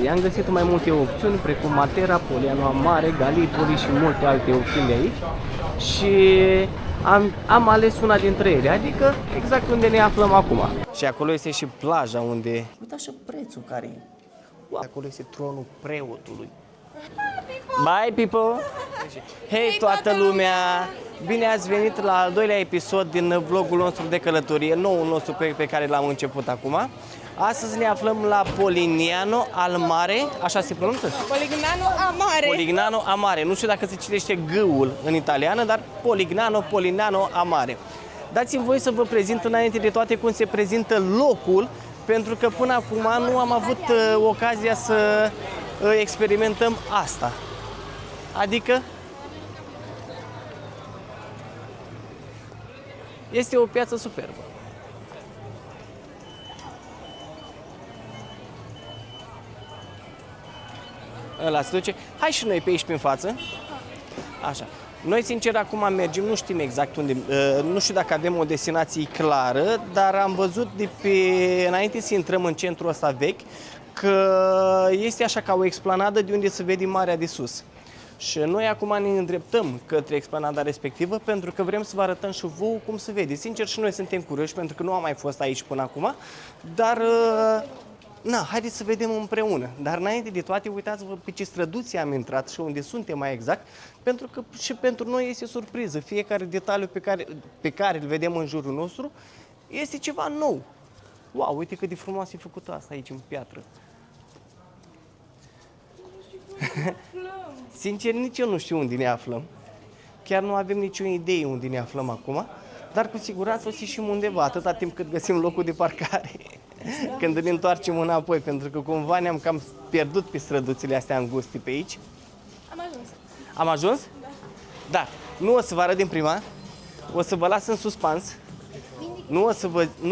I-am găsit mai multe opțiuni, precum Matera, Poliano Mare, Gallipoli și multe alte opțiuni de aici. Și am ales una dintre ele, adică exact unde ne aflăm acum. Și acolo este și plaja unde... Uita și prețul care e. Acolo este tronul preotului. Bye, people! Hei, toată lumea! Bine ați venit la al doilea episod din vlogul nostru de călătorie, noul nostru proiect pe care l-am început acum. Astăzi ne aflăm la Polignano al Mare, așa se pronunță? Polignano a Mare. Polignano a Mare. Nu știu dacă se citește G-ul în italiană, dar Polignano a Mare. Dați-mi voi să vă prezint înainte de toate cum se prezintă locul, pentru că până acum nu am avut ocazia să experimentăm asta. Adică este o piață superbă. Ăla se duce. Hai și noi pe aici, prin față. Așa. Noi, sincer, acum mergem, nu știm exact unde, nu știu dacă avem o destinație clară, dar am văzut de pe, înainte să intrăm în centrul ăsta vechi, că este așa ca o explanadă de unde se vede marea de sus. Și noi acum ne îndreptăm către explanada respectivă pentru că vrem să vă arătăm și vouă cum se vede. Sincer, și noi suntem curioși pentru că nu am mai fost aici până acum, dar... Na, haideți să vedem împreună. Dar înainte de toate, uitați-vă pe ce străduție am intrat și unde suntem mai exact, pentru că și pentru noi este surpriză. Fiecare detaliu pe care îl vedem în jurul nostru este ceva nou. Wow, uite cât de frumos e făcută asta aici, în piatră. Sincer, nici eu nu știu unde ne aflăm. Chiar nu avem nicio idee unde ne aflăm acum, dar cu siguranță o să ieșim undeva, atâta timp cât găsim locul de parcare. Când ne întoarcem înapoi, pentru că cumva ne-am cam pierdut pe străduțile astea înguste pe aici. Am ajuns. Am ajuns? Da. Da. Nu o să vă arăt din prima, o să vă las în suspans. Nu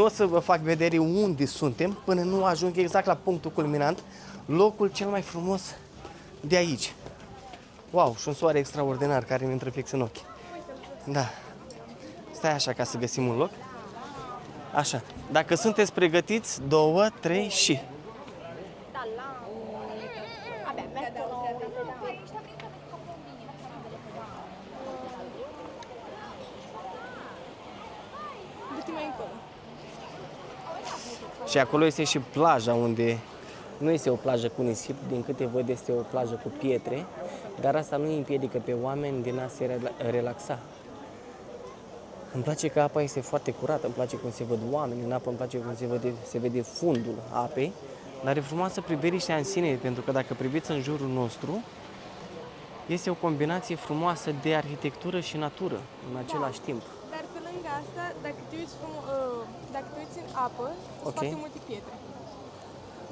o să vă fac vedere unde suntem până nu ajung exact la punctul culminant, locul cel mai frumos de aici. Wow, și un soare extraordinar care mi intră fix în ochi. Da. Stai așa ca să găsim un loc. Așa, dacă sunteți pregătiți, 2, 3 și... Și acolo este și plaja unde nu este o plajă cu nisip, din câte văd este o plajă cu pietre, dar asta nu îi împiedică pe oameni din a se relaxa. Îmi place că apa este foarte curată, îmi place cum se văd oameni în apă, îmi place cum se vede fundul apei, dar e frumoasă priveliștea în sine, pentru că dacă priviți în jurul nostru, este o combinație frumoasă de arhitectură și natură în același timp. Dar pe lângă asta, dacă te uiți în apă, sunt foarte multe pietre.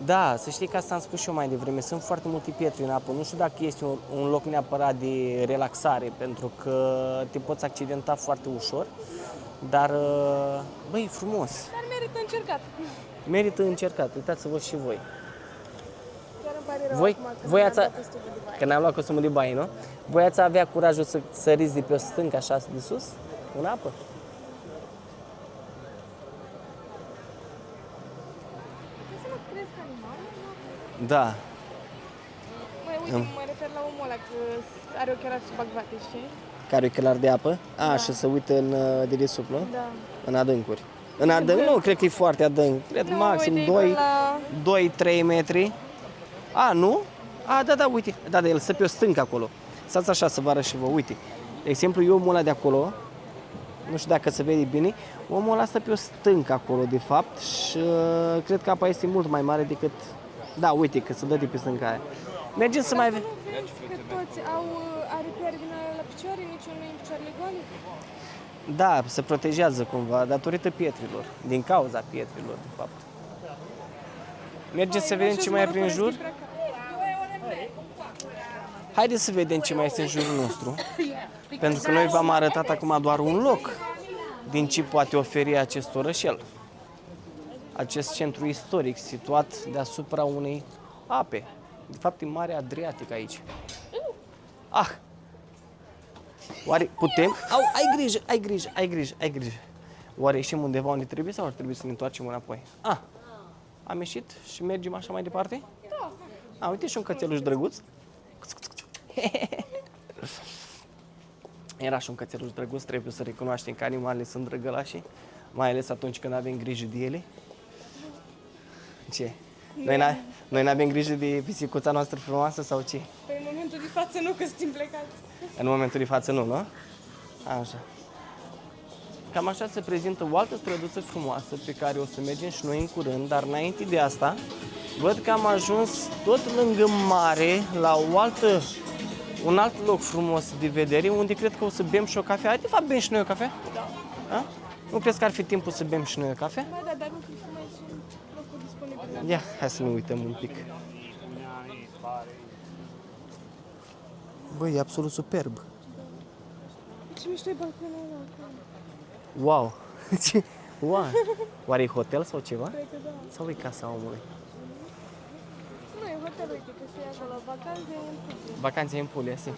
Da, să știi că asta am spus și eu mai devreme, sunt foarte multe pietre în apă. Nu știu dacă este un loc neapărat de relaxare, pentru că te poți accidenta foarte ușor, dar, băi, e frumos. Dar merită încercat. Merită încercat, uitați-vă și voi. Chiar îmi pare rău acum că ne-am luat costumul de baie, nu? Voi ați avea curajul să săriți de pe o stâncă așa de sus, în apă? Da. Uite, mă refer la omul ăla, că are ochelari subacvate, știi? Care ochelari de apă? Da. Și se uită în dedesubt, nu? Da. În adâncuri. În adânc? Nu, cred că e foarte adânc. Cred maxim 2-3 metri. A, nu? A, da, uite. Da, el stă pe o stâncă acolo. Stați așa să vă arăt și vă, uite. De exemplu, eu omul ăla de acolo, nu știu dacă se vede bine, omul ăla stă pe o stâncă acolo, de fapt, și cred că apa este mult mai mare decât... Da, uite, că se dă de pe stânca aia. Mergem să mai... Că toți au aripieri din alea la picioare, niciunul nu e în picioarele goale? Da, se protejează cumva, datorită pietrilor, din cauza pietrilor, de fapt. Mergem să vedem ce mai e prin jur. Haideți să vedem ce mai este în jurul nostru, pentru că noi v-am arătat acum doar un loc din ce poate oferi acest orășel. Acest centru istoric situat deasupra unei ape. De fapt, e Marea Adriatică aici. Ah! Oare putem? Au, ai grijă. Oare ieșim undeva unde trebuie sau ar trebui să ne întoarcem înapoi? Ah! Am ieșit și mergem așa mai departe? Da. A, uite și un cățeluș drăguț. Era și un cățeluș drăguț, trebuie să recunoaștem că animalele sunt drăgălași, mai ales atunci când avem grijă de ele. Ce? Noi n-avem grijă de pisicuța noastră frumoasă sau ce? Păi în momentul de față nu, că suntem plecați. În momentul de față nu, nu? Așa. Cam așa se prezintă o altă străduță frumoasă pe care o să mergem și noi în curând, dar înainte de asta, văd că am ajuns tot lângă mare, la un alt loc frumos de vedere, unde cred că o să bem și o cafea. De fapt, bem și noi o cafea? Da. A? Nu crezi că ar fi timpul să bem și noi o cafea? Ba da, dar nu cred că mai sunt locuri disponibile. Ia, hai să ne uităm un pic. Băi, e absolut superb. Ce mișto e balconul ăla acolo. Wow! Ce? Wow! Oare e hotel sau ceva? Cred că da. Sau e casa omului? Nu, e hotel, uite, că se ia acolo, vacanțe în Puglia. Vacanțe în Puglia, si.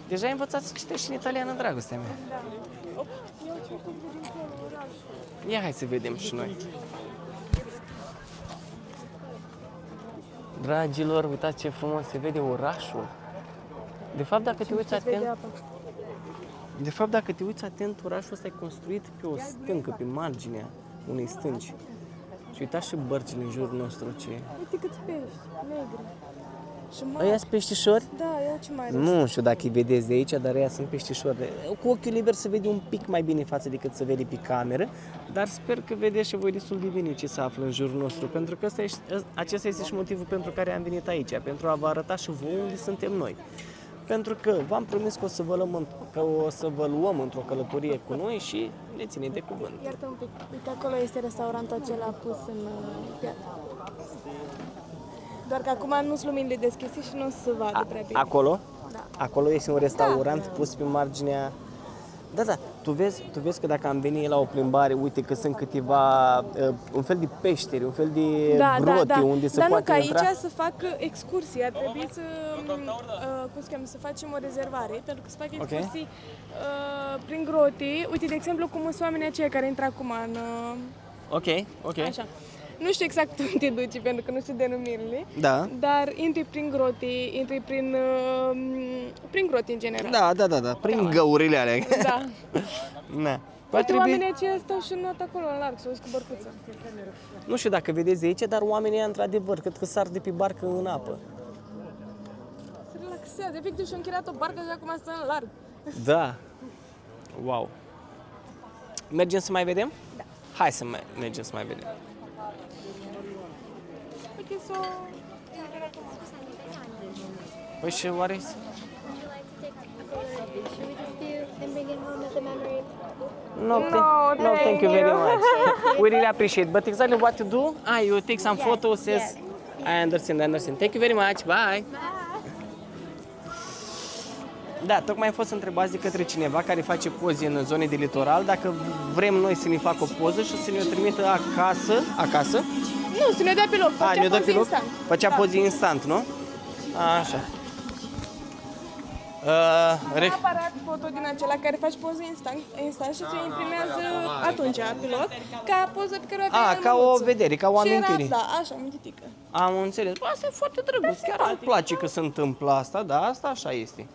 Deja ai învățat să citești în italiană, dragostea mea. Da. Op, iau ce curte din acolo, orașul. Ia hai să vedem și noi. Dragilor, uitați ce frumos se vede orașul. De fapt, dacă te uiți atent, orașul ăsta e construit pe o stâncă, pe marginea unei stânci. Și uitați și bărcile în jurul nostru ce e. Uite câți pești, negri. Și mari. Ăia sunt peștișori? Da, ia ce mare. Nu știu dacă îi vedeți de aici, dar ăia sunt peștișori. Cu ochiul liber se vede un pic mai bine față decât se vede pe cameră, dar sper că vedeți și voi destul de bine ce se află în jurul nostru, pentru că acesta este și motivul pentru care am venit aici, pentru a vă arăta și vouă unde suntem noi. Pentru că v-am promis că o să vă luăm într-o călătorie cu noi și ne ține de cuvânt. Iartă un pic, uite acolo este restaurantul acela pus în piatră. Doar că acum nu sunt luminile deschise și nu o să vadă prea bine. Acolo? Da. Acolo este un restaurant pus pe marginea... Da, tu vezi că dacă am venit la o plimbare, uite că sunt câteva, un fel de peșteri, un fel de grote unde se poate intra. intra. Dar nu, că aici să fac excursii, ar trebui să, să facem o rezervare, pentru că să fac excursii prin grote. Uite, de exemplu, cum sunt oamenii aceia care intră acum în... Ok. Așa. Nu știu exact unde te duci, pentru că nu știu denumirile, Da. dar intri prin grote, intri prin grote în general. Da, prin găurile alea. Da. Na. Uite, oamenii aceia stau și not acolo în larg, să cu bărcuță. Nu știu dacă vedeți de aici, dar oamenii într-adevăr, cred că sar de pe barcă în apă. Se relaxează, efectiv și-au închiriat o barcă și acum stă în larg. Da. Wow. Mergem să mai vedem? Da. Hai să mergem să mai vedem. Uite, Păi și oare... Should we just do and bring it home as a memory? No, thank you very much. We really appreciate. But exactly what to do? You take some photos. Yes. I understand. Thank you very much. Bye. Da, tocmai am fost întrebați de către cineva care face poze în zone de litoral dacă vrem noi să ne facă o poză și să ne o trimită acasă. Nu, să ne dea pe loc. Ne dă pe loc? Instant. Făcea poze instant, nu? Așa. Aparat foto din acela care faci poză instant și ți-o imprimează atunci pe loc, ca poză pe care o aveai în ca o mânuță. vedere, ca o amintire. Și era, da, așa, amintitică. Am înțeles. Bă, asta e foarte drăguț. Chiar îmi place că se întâmplă asta, da, asta așa este.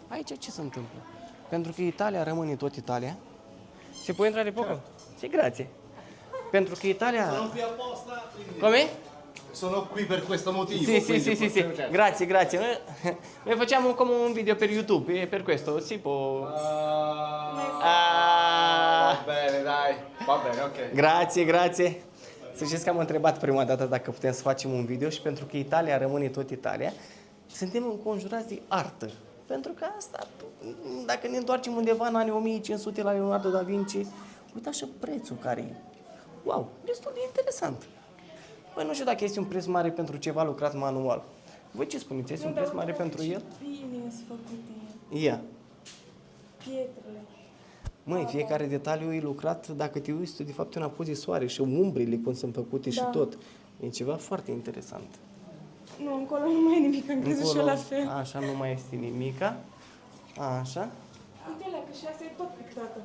Aici ce se întâmplă? Pentru că Italia rămâne tot Italia. Se può entrare poco? Sì, grazie. Pentru că Italia... Sono qui apposta, quindi Come? sono qui per questo motivo. Sì, quindi sì. Grazie. Noi facciamo come un video per YouTube, per questo si può... Va bene, dai. Va bene, ok. Grazie. Să știți că am întrebat prima dată dacă putem să facem un video și pentru că Italia rămâne tot Italia, suntem înconjurați de artă. Pentru că asta, dacă ne întoarcem undeva în anii 1500 la Leonardo da Vinci, uitați și prețul care e. Wow, destul de interesant. Băi, nu știu dacă este un preț mare pentru ceva lucrat manual. Voi ce spuneți? Este un preț mare pentru el? Bine sunt făcute Ia. pietrele. Măi, fiecare detaliu e lucrat, dacă te uiți, de fapt, e una poze soare și umbrele cum sunt făcute și tot. E ceva foarte interesant. Nu, încolo nu mai e nimic, am crezut și eu la fel. Așa, nu mai este nimica. Așa. Uite alea, că și asta e tot pictată.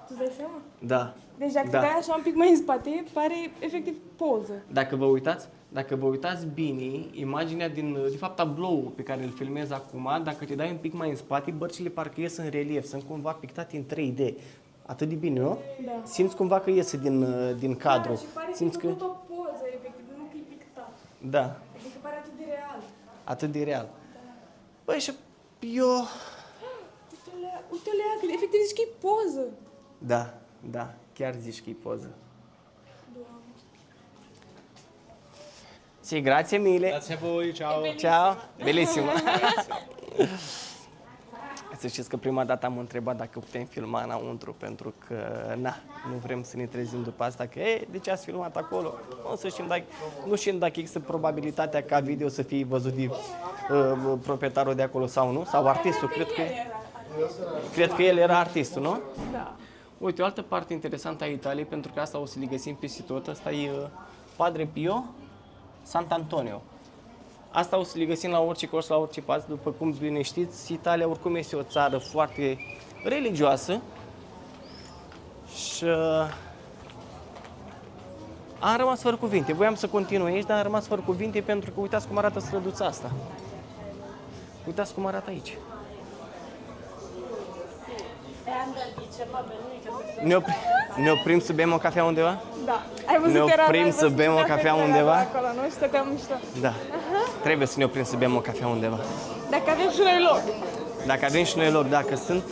Tu dai seama? Da. Deci dacă te dai așa un pic mai în spate, pare efectiv poză. Dacă vă uitați, dacă vă uitați bine, imaginea de fapt tabloul pe care îl filmez acum, dacă te dai un pic mai în spate, bărcile parcă ies în relief, sunt cumva pictate în 3D. Atât de bine, nu? Da. Simți cumva că iese din cadru. Da, și pare Simți că e făcut o poză, efectiv, nu că e pictat. Da, Adică pare atât de real. atât de real. Băi, și eu... Uite-le, că efectiv zici că e poză. Da, da, chiar zici că e poză. Sì, grazie mille. Grazie a voi, ciao. Ciao, bellissimo. Să știți că prima dată am întrebat dacă putem filma înăuntru, pentru că, na, nu vrem să ne trezim după asta că, de ce ați filmat acolo? Nu știm dacă există probabilitatea ca video să fie văzut de proprietarul de acolo sau nu, sau artistul, cred că el era artistul, nu? Da. Uite, o altă parte interesantă a Italiei, pentru că asta o să le găsim peste tot, asta e Padre Pio Sant'Antonio. Asta o să le găsim la orice colț, la orice pas. După cum bine știți, Italia oricum este o țară foarte religioasă și am rămas fără cuvinte. Voiam să continui aici, dar am rămas fără cuvinte pentru că uitați cum arată străduța asta. Uitați cum arată aici. Ne oprim să bem o cafea undeva? Da. Ai văzut Ne că era oprim ai să văzut bem o că cafea era undeva? Acolo, nu? Și stăteam mișto. Da. Trebuie să ne oprim să bem o cafea undeva. Dacă avem și noi loc. Dacă avem și noi loc, dacă sunt...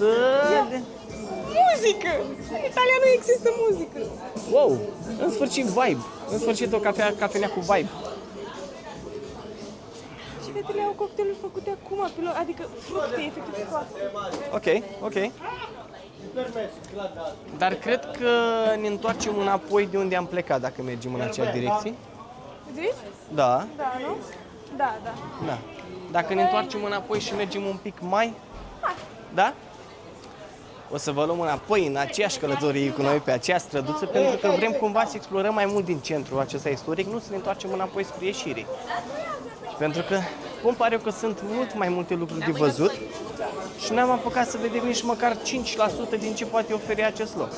Muzică! În Italia nu există muzică. Wow! În sfârșit vibe. În sfârșit o cafenea cu vibe. Și fetele au cocktailuri făcute acum, adică fructe, efectiv scoase. Ok. Dar cred că ne întoarcem înapoi de unde am plecat, dacă mergem în acea direcție. Zici? Da, Da, nu? Da. da. Dacă ne întoarcem înapoi și mergem un pic mai... Da? O să vă luăm înapoi în aceeași călătorie cu noi, pe aceeași străduță, pentru că vrem cumva să explorăm mai mult din centrul acesta istoric, nu să ne întoarcem înapoi spre ieșire. Pentru că îmi pare eu că sunt mult mai multe lucruri de văzut și n-am apucat să vedem nici măcar 5% din ce poate oferi acest loc.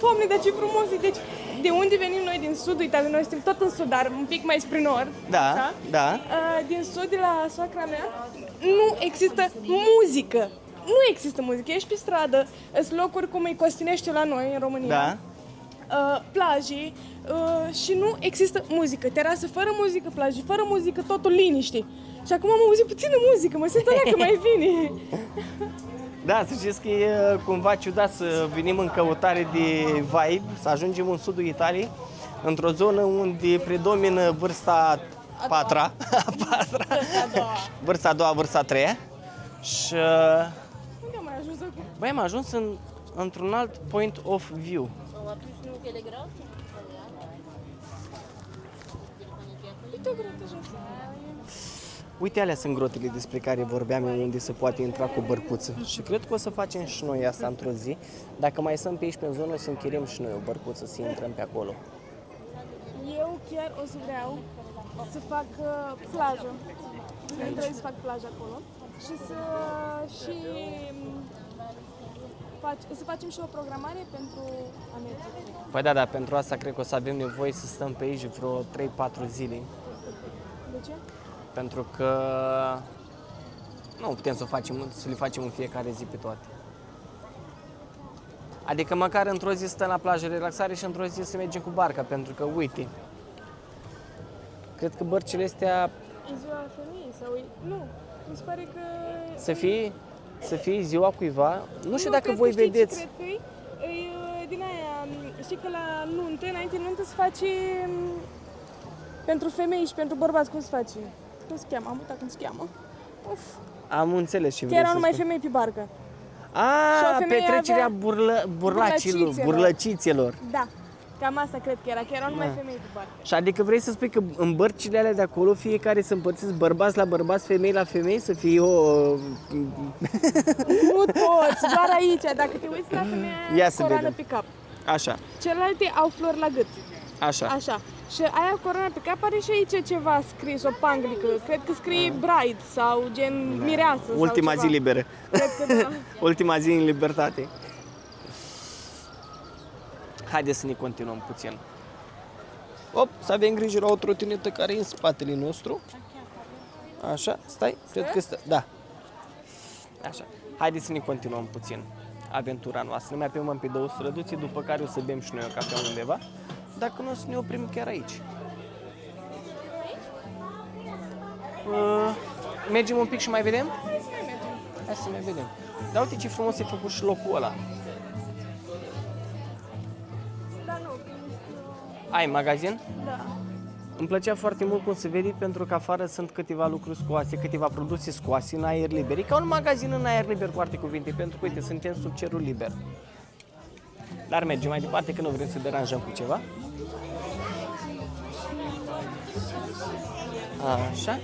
Doamne, dar ce frumos e! Deci, de unde venim noi din sudul Italiei? Noi suntem tot în sud, dar un pic mai spre nord. Da. Din sud, de la soacra mea, nu există muzică. Nu există muzică. Ești pe stradă, sunt locuri cum îi Costinește la noi, în România. Da. Plaje și nu există muzică. Terasă fără muzică, plaje fără muzică, totul liniște. Și acum am auzit puțină muzică, mă simt că mai bine. Da, să știți că e cumva ciudat să venim în căutare de vibe, să ajungem în sudul Italiei, într-o zonă unde predomină vârsta patra, vârsta a doua, vârsta a treia. Și Unde am mai ajuns acum? băi, am ajuns într-un alt point of view. Uite o grotă jos. Uite, alea sunt grotele despre care vorbeam eu, unde se poate intra cu bărcuță. Și cred că o să facem și noi asta într-o zi. Dacă mai stăm pe aici pe zonă, o să închiriem și noi o bărcuță să intrăm pe acolo. Eu chiar o să vreau să fac plajă. Să fac plajă acolo și să facem și o programare pentru a merge. Păi da, pentru asta cred că o să avem nevoie să stăm pe aici vreo 3-4 zile. De ce? Pentru că nu putem să le facem în fiecare zi pe toate. Adică măcar într-o zi stăm la plajă relaxare și într-o zi să mergem cu barca, pentru că, uite, cred că bărcile astea E ziua femeii sau nu? Mi se pare că... să fie ziua cuiva. Nu știu dacă cred voi că știi ce vedeți. cred că e din aia, știi că la nuntă, înainte de nuntă se face pentru femei și pentru bărbați, cum se face? Cum se cheamă? Am uitat cum se cheamă. Uf. Am înțeles ce Că vrei erau să numai spui. femei pe barcă. Și o A, femeie petrecerea avea burlăcițelor. Da, cam asta cred că era, că erau numai femei pe barcă. Și adică vrei să spui că în bărcile alea de acolo fiecare să împărțiți bărbați la bărbați, femei la femei, să fie o... Nu toți, doar aici, dacă te uiți la femeia Ia aia să cu coroană vedem. pe cap. Așa, Celelalte au flori la gât. așa. Așa. Și aia cu coroana pe cap are și aici ceva scris, o panglică. Cred că scrie bride sau gen mireasă Ultima sau zi ceva. liberă. Cred că da. Ultima zi în libertate. Haideți să ne continuăm puțin. Op, să avem grijă la o trotinetă care e în spatele nostru. Așa, stai, cred că stă, da. Așa, haideți să ne continuăm puțin aventura noastră. Ne mai plimbăm pe 2 străduții, după care o să bem și noi o cafea undeva. Dacă nu, o să ne oprim chiar aici. Mergem un pic și mai vedem? Hai să mai vedem. Dar uite ce frumos e făcut și locul ăla. Ai magazin? Da. Îmi plăcea foarte mult cum se vede, pentru că afară sunt câteva lucruri scoase, câteva produse scoase în aer liber. E ca un magazin în aer liber, cu alte cuvinte, pentru că, uite, suntem sub cerul liber. Dar mergem mai departe, că nu vrem să deranjăm cu ceva. Așa.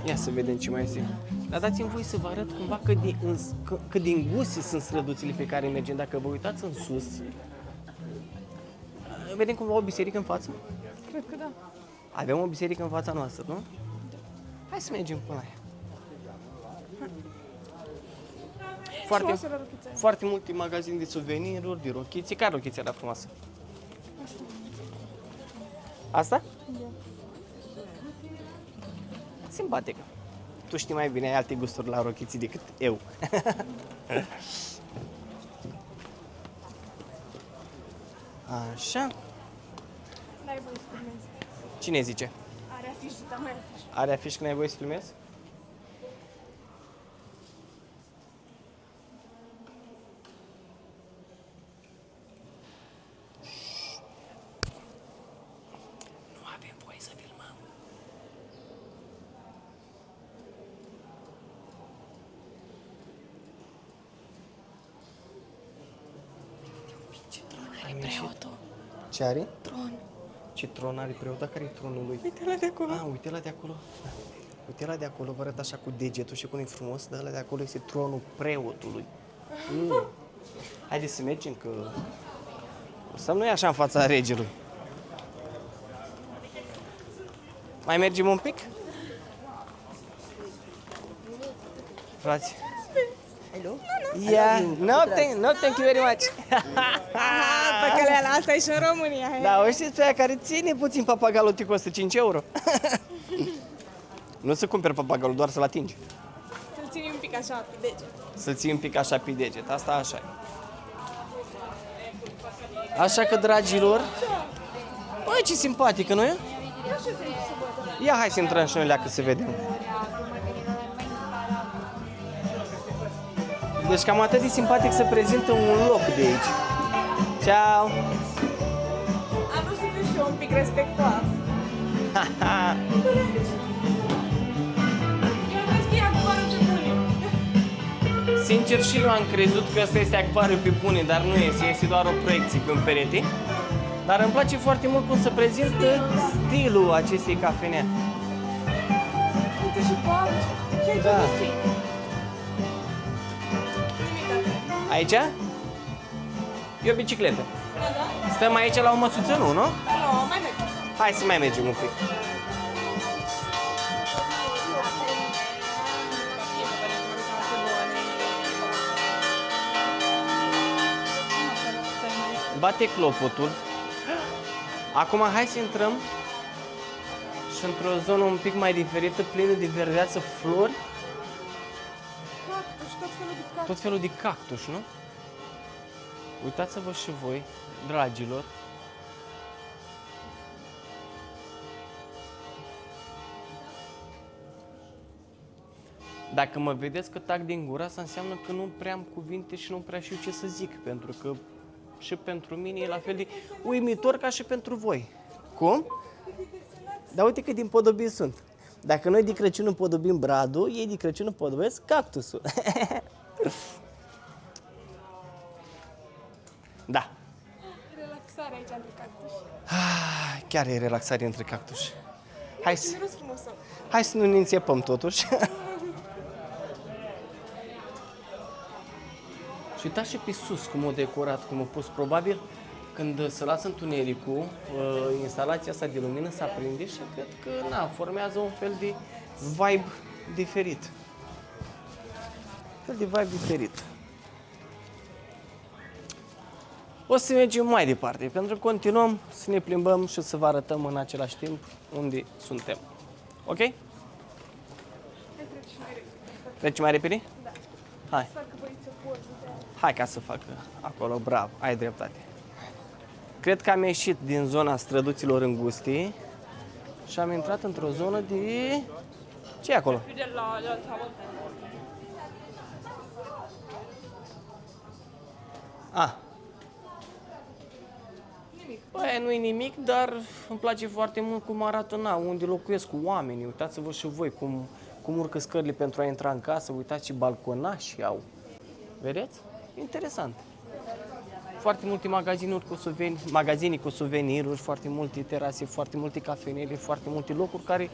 Ia să vedem ce mai este. Dar dați-mi voi să vă arăt cumva cât de înguste sunt străduțile pe care mergem. Dacă vă uitați în sus, vedem cumva o biserică în față? Cred că da. Avem o biserică în fața noastră, nu? Hai să mergem până la ea. Frumoasă la rochița aia. Foarte multe magazine de suveniruri, de rochițe. Care rochiță era frumoasă? Asta? Da. Simpatică. Tu știi mai bine, ai alte gusturi la rochiții decât eu. Așa. N-ai voie să filmezi. Cine zice? Are afiș, dar mai afiș. Are afiș că n-ai voie să filmezi? Nu avem voie să filmăm. Are preotul. Ce are? Tron. Ce tron are preotul? Care e tronul lui? Uite la de acolo. Ah, uite la de acolo. Uite la de acolo, vă arăt așa cu degetul și cum e frumos, dar ăla de acolo este tronul preotului. Haideți să mergem, că o să nu e așa în fața regelui. Mai mergem un pic? Frați. Hello? Yeah. No, thank you very much. Aha, pe călea la asta e și în România. Da, o știți pe aia care ține puțin papagalul, te costă 5 euro. Nu să cumperi papagalul, doar să-l atingi. Să-l țin un pic așa pe deget. Să-l ții un pic așa pe deget, asta așa e. Așa că, dragilor, băi, ce simpatică, nu e? Ia, hai să intrăm și noi leacă să vedem. Deci cam atât de simpatic se prezintă un loc de aici. Ceau! Am vrut să fiu și eu un pic respectuos. Eu vezi că e acvarul pe bune. Sincer, și eu am crezut că ăsta este acvariu pe bune, dar nu este, este doar o proiecție pe un perete. Dar îmi place foarte mult cum se prezintă stilul acestei cafenea. Uite și pași. Și aici Da. știi. Aici? E o bicicletă. Da, da? Stăm aici la o măsuță, nu? Nu, mai merg. Hai să mai mergem un pic. Bate clopotul. Acum hai să intrăm și într-o zonă un pic mai diferită, plină de verdeață, flori, Cactus, tot felul de cactus. tot felul de cactus, nu? Uitați-vă și voi, dragilor. Dacă mă vedeți că tac din gura, asta înseamnă că nu prea am cuvinte și nu prea știu ce să zic, pentru că și pentru mine e la fel de uimitor ca și pentru voi. Cum? Dar uite cât din podobini sunt. Dacă noi de Crăciun împodobim bradul, ei de Crăciun împodobesc cactusul. Da. Relaxare aici între cactus. Chiar e relaxare între cactus. Hai să, Miros frumos. hai să nu ne înțepăm totuși. Și uitați și pe sus cum o decorat, cum o pus. Probabil când se lasă întunericul, instalația asta de lumină se aprinde și cred că formează un fel de vibe diferit. Un fel de vibe diferit. o să mergem mai departe, pentru că continuăm să ne plimbăm și să vă arătăm în același timp unde suntem. Ok? Treci mai repede? Da. Hai. Fac băiță poză de aia. Hai ca să facă acolo, bravo, ai dreptate. Cred că am ieșit din zona străduților înguste și am intrat într-o zonă de... Ce e acolo? Ah. Băi, nu-i nimic, dar îmi place foarte mult cum arată, unde locuiesc cu oamenii. Uitați-vă și voi cum urcă scările pentru a intra în casă. Uitați ce balconași au. Vedeți? Interesant. Foarte multe magazine cu suveniruri, foarte multe terase, foarte multe cafenele, foarte multe locuri care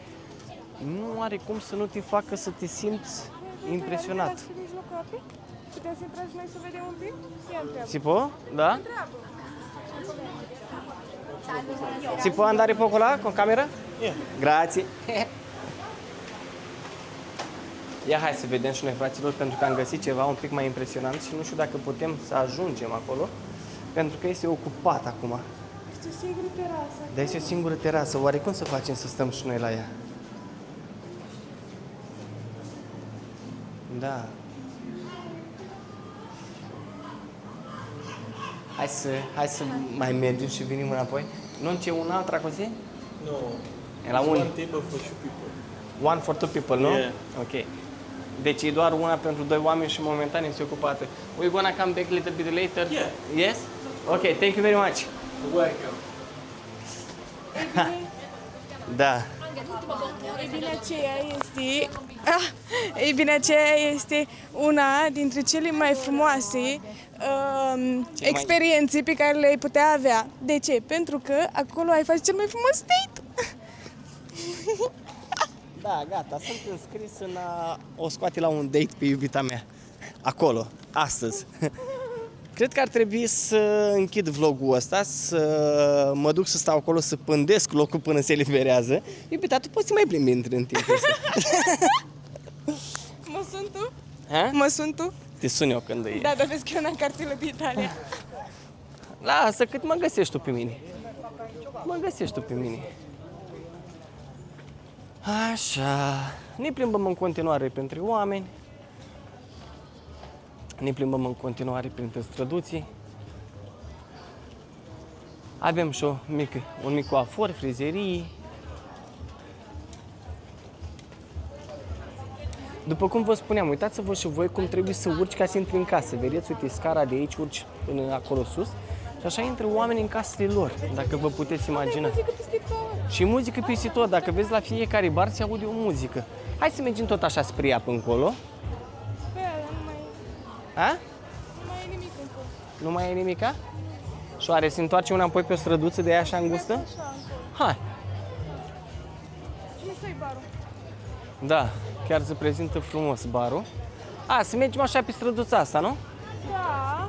nu are cum să nu te facă să te simți impresionat. Putem să intrăm și noi să vedem un pic? Ia întreabă. Si può? Da? Întreabă. Si può andare poco là con camera? Grazie. Ia hai să vedem și noi, fraților, pentru că am găsit ceva un pic mai impresionant și nu știu dacă putem să ajungem acolo, pentru că este ocupat acum. Este o singură terasă. Dar este o singură terasă. Oare cum să facem să stăm și noi la ea? Da. Hai să mai mergem și venim înapoi. Nu c'è un'altra così? No. E la un... One table for two people. One for two people, nu? Yeah. Ok. Deci e doar una pentru 2 oameni și momentan este ocupată. We're gonna come back a little bit later? Yeah. Yes? Ok, thank you very much. You're welcome. Da. Ei bine, aceea este una dintre cele mai frumoase experiențe pe care le-ai putea avea. De ce? Pentru că acolo ai face cel mai frumos date. Da, gata, sunt înscris în a o scoate la un date pe iubita mea. Acolo, astăzi. Cred că ar trebui să închid vlogul ăsta, să mă duc să stau acolo, să pândesc locul până se eliberează. Iubita, tu poți să mai plimbi în timpul ăsta. Mă sun tu? Ha? Mă sun tu? Te sun eu când e. Da, dar vezi că eu n-am cartelă de Italia. Lasă cât mă găsești tu pe mine. Mă găsești tu pe mine. Așa. Ne plimbăm în continuare printre oameni. Ne plimbăm în continuare printre străduții. Avem și un mic coafor, frizerii. După cum vă spuneam, uitați-vă și voi cum trebuie să urci ca să intri în casă. Vedeți, uite, scara de aici, urci până acolo sus și așa intră oamenii în casele lor, dacă vă puteți imagina. Și muzică peste tot, dacă vezi la fiecare bar se aude o muzică. Hai să mergem tot așa spre ea până încolo. Pe aia, A? nu mai e nimic încă. Nu mai e nimica? Și oare se întoarce una apoi pe o străduță de aia așa îngustă? Așa, încolo. Hai! Și ăsta e barul. Da, chiar se prezintă frumos barul. A, să mergem așa pe străduța asta, nu? Da.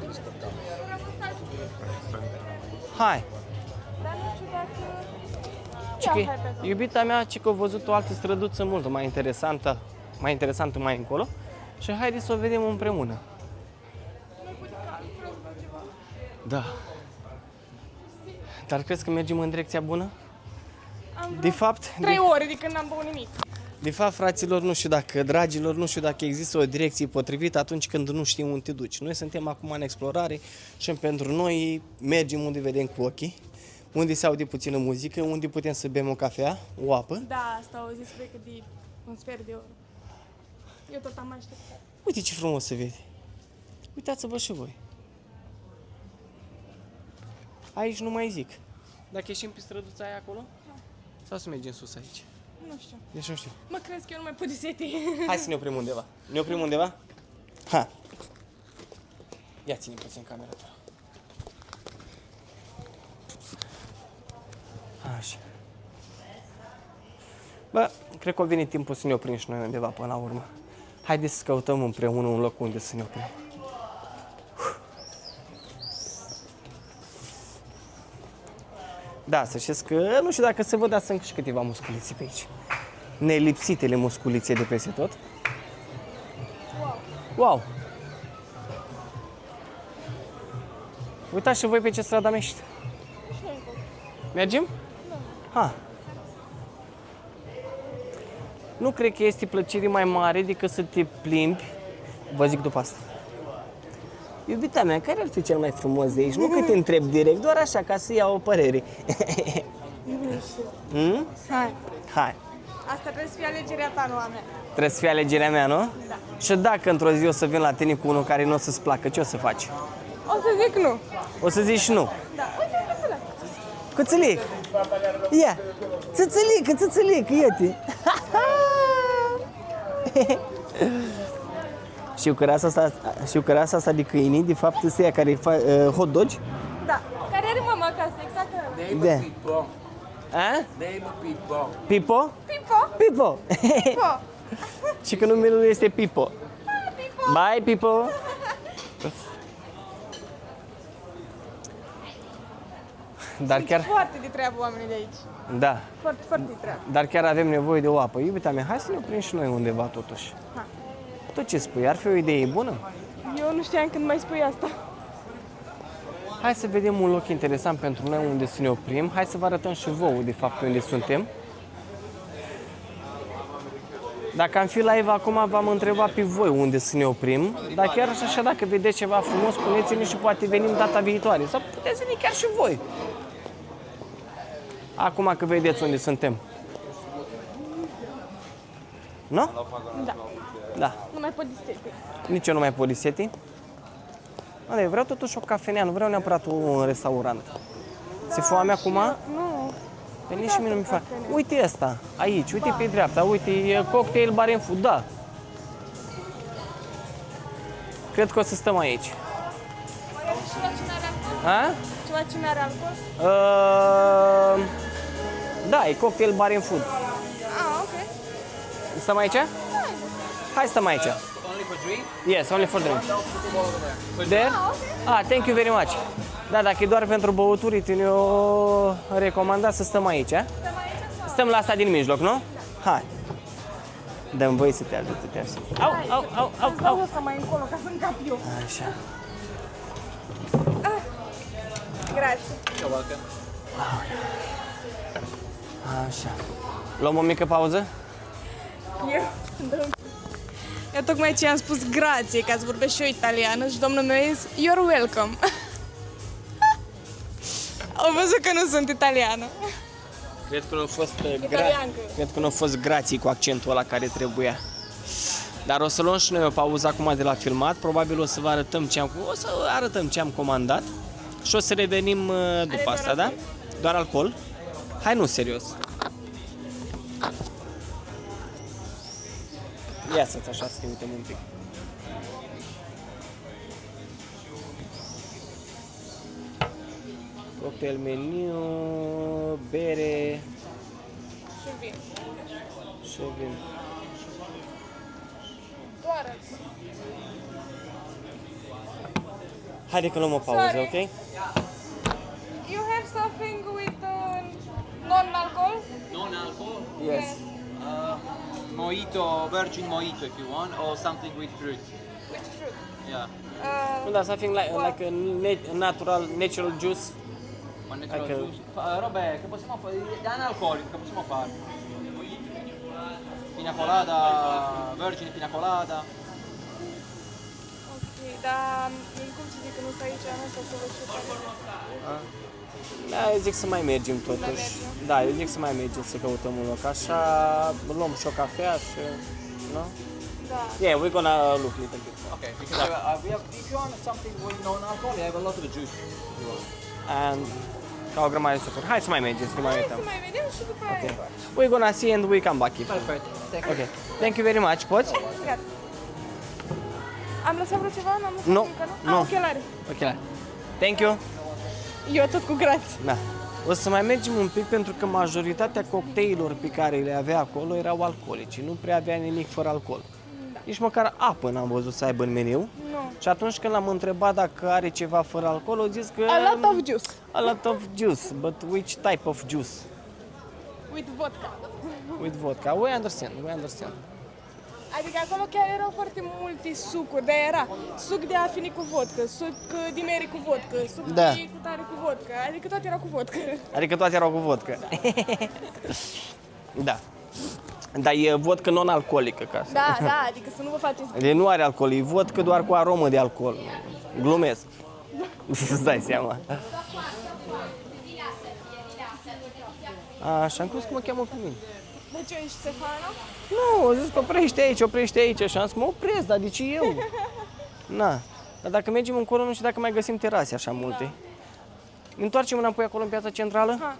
Hai! Dar nu știu dacă... Cică, Ia, hai pe acolo. iubita mea, cică a văzut o altă străduță mult mai interesantă mai încolo și haideți să o vedem împreună. Da. Dar crezi că mergem în direcția bună? De fapt, 3 ore de când n-am băut nimic. de fapt, fraților, nu știu dacă, dragilor, nu știu dacă există o direcție potrivită atunci când nu știi unde te duci. Noi suntem acum în explorare și pentru noi mergem unde vedem cu ochii, unde se aude puțină muzică, unde putem să bem o cafea, o apă. Da, asta au zis, cred că de un sfert de oră. Eu tot am așteptat. Uite ce frumos se vede. Uitați-vă și voi. Aici nu mai zic. Dacă ieșim pe străduța aia acolo? Sau să mergem sus aici? Nu știu. Deci nu știu. Mă crezi că eu nu mai pot de sete. Hai să ne oprim undeva. Ne oprim undeva? Ha! Ia ține puțin camera ta. Așa. Bă, cred că a venit timpul să ne oprim și noi undeva până la urmă. Haideți să căutăm împreună un loc unde să ne oprim. Da, să știți că nu știu dacă se văd, dar sunt și câteva musculițe pe aici. Nelipsitele musculițe de peste tot. Wow! Uitați și voi pe ce stradă am ieșit. Mergem? Ha. Nu cred că este plăcere mai mare decât să te plimbi. Vă zic după asta. Iubita mea, care ar fi cel mai frumos de aici? Nu că te întreb direct, doar așa, ca să iau o părere. Hai. Hai. Asta trebuie să fie alegerea ta, nu a mea. Trebuie să fie alegerea mea, nu? Da. Și dacă într-o zi o să vin la tine cu unul care nu o să-ți placă, ce o să faci? O să zic nu. O să zici nu. Da, uite, cățălă. Cățălic! Ia! Țățălic, țățălic, ia-te! Știu că rasa asta de câini, de fapt, este ea care fac hot dogi. Da, care are mama acasă, exact. Da. Pippo. A? Name Pippo. Pipo? Pipo, Pipo! Pipo. Și că numele lui este Pipo. Pipo. Bye, Pipo! Dar chiar, Foarte de treabă oamenii de aici. da, Foarte, foarte de treabă. dar chiar avem nevoie de o apă. Iubita mea, hai să ne oprim și noi undeva totuși. Ha. Tu ce spui? Ar fi o idee bună? Eu nu știam când mai spui asta. Hai să vedem un loc interesant pentru noi unde să ne oprim. Hai să vă arătăm și vouă, de fapt, pe unde suntem. Dacă am fi live acum, v-am întrebat pe voi unde să ne oprim. Dar chiar așa, dacă vedeți ceva frumos, spuneți-ne și poate venim data viitoare. Sau puteți veni chiar și voi. Acum că vedeți unde suntem. Nu? Da, Da. nu mai pot diseti. Nici eu nu mai pot diseti. Eu vreau totuși o cafenea, nu vreau neapărat un restaurant. Ți-e foame acum? Nu. Pe nici mie nu mi fac. Uite asta, aici, uite pe dreapta, uite, e cocktail bar and food, da. Cred că o să stăm aici. Ceva ce n-are alcool? A? Ceva ce n-are alcool? Da, e cocktail bar and food. Ah, ok. Stăm aici? Hai stăm aici. Only for drink? Yes, only for drink. There? Ah, ok. Ah, thank you very much. Da, dacă e doar pentru băuturi, ne-o recomanda să stăm aici. Stăm aici sau? Stăm la asta din mijloc, nu? Hai. Dăm voie să te ajute, te aștept. Au, au, au, au, Îți dau ăsta mai încolo ca să încap eu. Așa. Grazie. You're welcome. Așa. Luăm o mică pauză? Eu tocmai ce am spus grație, ca să vorbesc și eu italiană și domnul meu zis, you're welcome. Au văzut că nu sunt italiană. Cred că nu a fost Italiancă. Cred că nu a fost grații cu accentul ăla care trebuia. Dar o să luăm și noi o pauză acum de la filmat. Probabil o să vă arătăm ce am comandat și o să revenim după asta, da? Doar alcool? Hai, nu, serios. Ia să-ți așa să te uităm un pic. Cocktail meniu, bere Și vin. și vin. Doar Haide că luăm o pauză, Sorry. ok? You have something with non-alcohol? Non-alcohol? Yes. Mojito, virgin mojito if you want, or something with fruit. With fruit. Yeah. Nu, dar something like a natural juice. One natural Ecco. juice. Robe che possiamo fare, analcolico che possiamo fare. Pina colada, vergine pina colada. Ok, dar cum să zic că nu stai aici, nu stai să văd ce pare. Da, eu zic să mai mergem totuși. mergem? Da, eu zic să mai mergem să căutăm un loc. Așa luăm și o cafea și... Nu? Da. Yeah, we're gonna look a little bit. Okay, because we have, if you want something with non-alcohol, we have a lot of the juice. If you want. And ca o grămadă de sucuri. Hai să mai mergem, să ne mai Hai uităm. să mai vedem și după aia ne întoarcem. We're gonna see and we come back. Perfect. Thank you. Ok. Thank you very much. Poți? Gata. Am lăsat vreo ceva? N-am lăsat Nu, încă, nu? nu. Ah, ochelare. Ok. Thank you. Eu tot cu grație. Da. O să mai mergem un pic pentru că majoritatea cocktailurilor pe care le avea acolo erau alcoolice. Nu prea avea nimic fără alcool. Nici măcar apă n-am văzut să aibă în meniu. Nu. Și atunci când l-am întrebat dacă are ceva fără alcool, au zis că... A lot of juice. A lot of juice, but which type of juice? With vodka. With vodka. We understand, we understand. Adică acolo chiar erau foarte multe sucuri, dar era suc de afini cu vodcă, suc de meri cu vodcă, suc Da. de cutare cu vodcă, adică toate erau cu vodcă. Adică toate erau cu vodcă. Da. Dar e vodcă non-alcoolică, ca să... Da, da, adică să nu vă faceți... Deci nu are alcool, e vodcă doar cu aromă de alcool. Glumesc. Îți dai seama. Așa, am crezut că mă cheamă pe mine. De ce ești Stefano? Nu, au zis că oprește aici și am zis, mă opresc, dar de ce eu? Na, dar dacă mergem încolo, nu știu dacă mai găsim terase așa multe. Ne întoarcem înapoi acolo în piața centrală? Ha.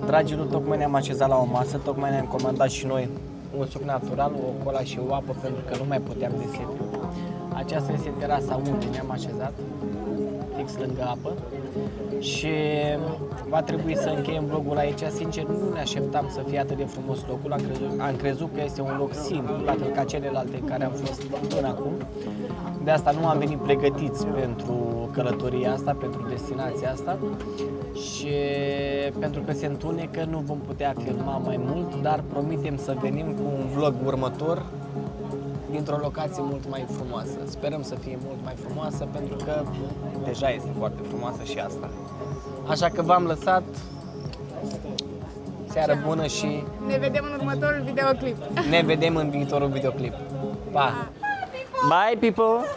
Dragilor, tocmai ne-am așezat la o masă, tocmai ne-am comandat și noi un suc natural, o cola și o apă, pentru că nu mai puteam de sete. Aceasta este terasa unde ne-am așezat, fix lângă apă. Și va trebui să încheiem vlogul aici. Sincer, nu ne așteptam să fie atât de frumos locul. Am crezut că este un loc simplu, la fel ca celelalte în care am fost până acum. De asta nu am venit pregătiți pentru călătoria asta, pentru destinația asta. Și pentru că se întunecă, nu vom putea filma mai mult, dar promitem să venim cu un vlog următor dintr-o locație mult mai frumoasă. Sperăm să fie mult mai frumoasă, pentru că deja este foarte frumoasă și asta. Așa că v-am lăsat. Seară bună și Ne vedem în următorul videoclip. ne vedem în viitorul videoclip. Pa! Bye, people!